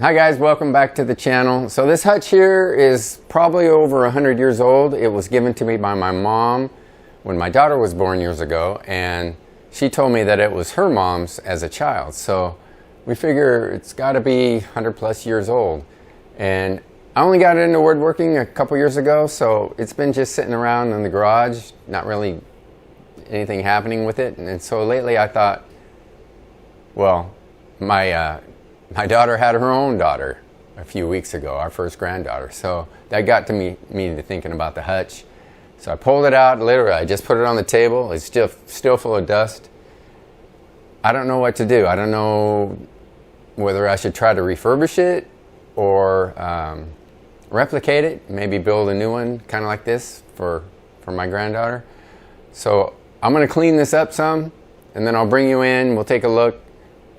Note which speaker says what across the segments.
Speaker 1: Hi guys, welcome back to the channel. So this hutch here is probably over 100 years old. It was given to me by my mom when my daughter was born years ago, and she told me that it was her mom's as a child. So we figure it's got to be 100 plus years old. And I only got into woodworking a couple years ago, so it's been just sitting around in the garage, not really anything happening with it. And so lately I thought, well, my daughter had her own daughter a few weeks ago, our first granddaughter. So that got to me to thinking about the hutch. So I pulled it out, literally, I just put it on the table. It's still full of dust. I don't know what to do. I don't know whether I should try to refurbish it or replicate it, maybe build a new one kind of like this for my granddaughter. So I'm gonna clean this up some, and then I'll bring you in, we'll take a look.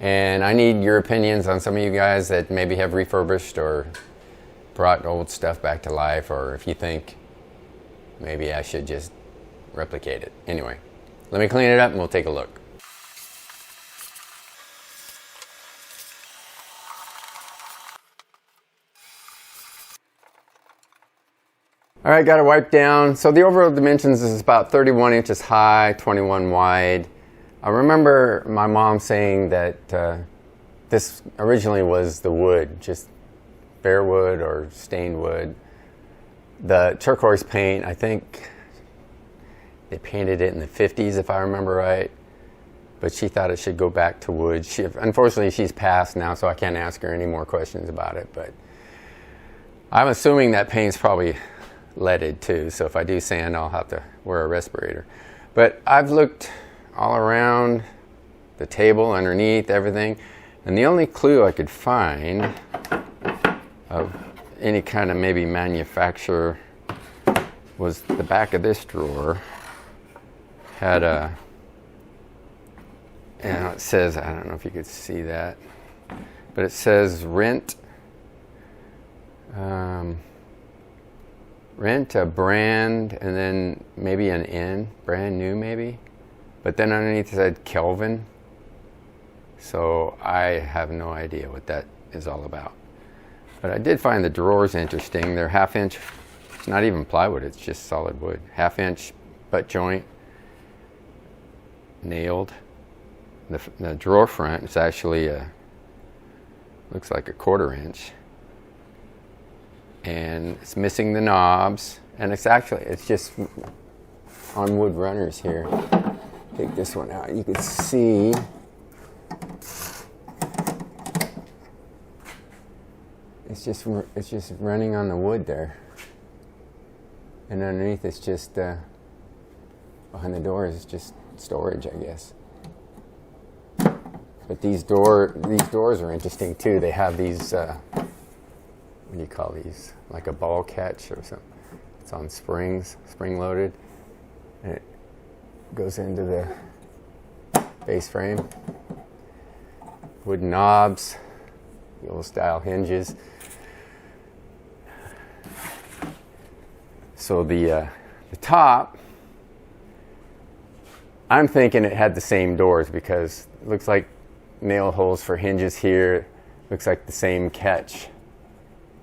Speaker 1: And I need your opinions on some of you guys that maybe have refurbished or brought old stuff back to life, or if you think maybe I should just replicate it. Anyway, let me clean it up and we'll take a look. All right, got it wiped down. So the overall dimensions is about 31 inches high, 21 wide. I remember my mom saying that this originally was the wood, just bare wood or stained wood. The turquoise paint, I think they painted it in the 50s if I remember right, but she thought it should go back to wood. Unfortunately, she's passed now, so I can't ask her any more questions about it, but I'm assuming that paint's probably leaded too, so if I do sand, I'll have to wear a respirator. But I've looked all around the table, underneath, everything, and the only clue I could find of any kind of maybe manufacturer was the back of this drawer. Had a, and it says, I don't know if you could see that, but it says rent a brand, and then maybe an N, brand new maybe. But then underneath it said Kelvin. So I have no idea what that is all about. But I did find the drawers interesting. They're 1/2 inch, it's not even plywood, it's just solid wood. 1/2 inch butt joint, nailed. The drawer front is actually looks like a 1/4 inch. And it's missing the knobs. And it's just on wood runners here. Take this one out. You can see it's just running on the wood there, and underneath it's just behind the door is just storage, I guess. But these doors are interesting too. They have these what do you call these? Like a ball catch or something. It's on springs, spring loaded, and it goes into the base frame. Wooden knobs, the old style hinges. So the top, I'm thinking it had the same doors because it looks like nail holes for hinges here. Looks like the same catch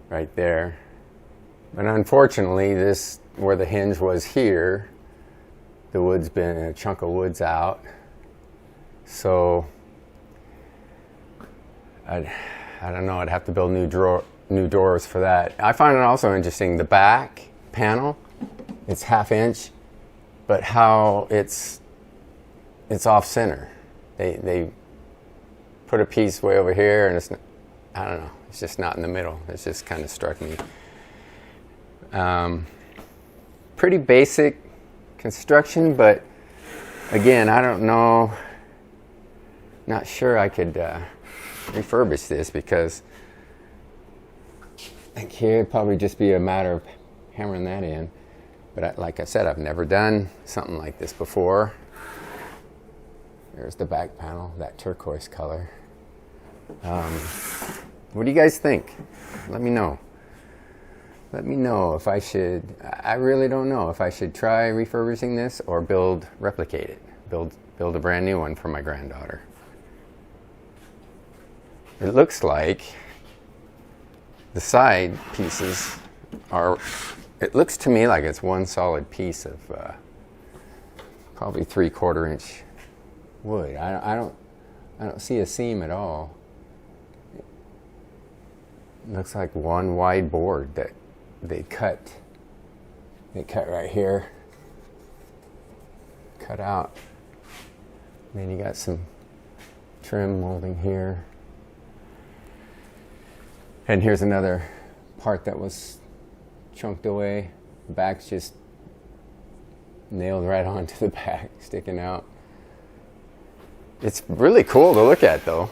Speaker 1: right there. But unfortunately, this, where the hinge was here, the wood's been, a chunk of wood's out. So I don't know, I'd have to build new doors for that. I find it also interesting, the back panel, it's 1/2 inch, but how it's off center. They put a piece way over here, and it's not, I don't know, it's just not in the middle. It's just kind of struck me. Pretty basic construction, but again, I don't know, not sure I could refurbish this, because I think here it'd probably just be a matter of hammering that in. But like I said, I've never done something like this before. There's the back panel, that turquoise color. What do you guys think? Let me know. Let me know if I should, I really don't know if I should try refurbishing this or replicate it, build a brand new one for my granddaughter. It looks like The side pieces are, it looks to me like it's one solid piece of probably 3/4 inch wood. I don't see a seam at all. It looks like one wide board that they cut. They cut right here, cut out. And then you got some trim molding here. And here's another part that was chunked away. The back's just nailed right onto the back, sticking out. It's really cool to look at though.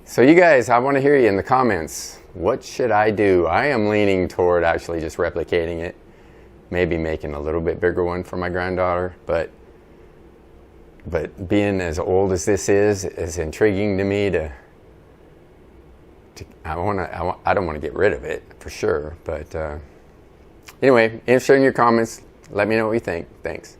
Speaker 1: So you guys, I want to hear you in the comments. What should I do? I am leaning toward actually just replicating it. Maybe making a little bit bigger one for my granddaughter, but being as old as this is intriguing to me I don't want to get rid of it for sure, but anyway, interested in your comments. Let me know what you think. Thanks.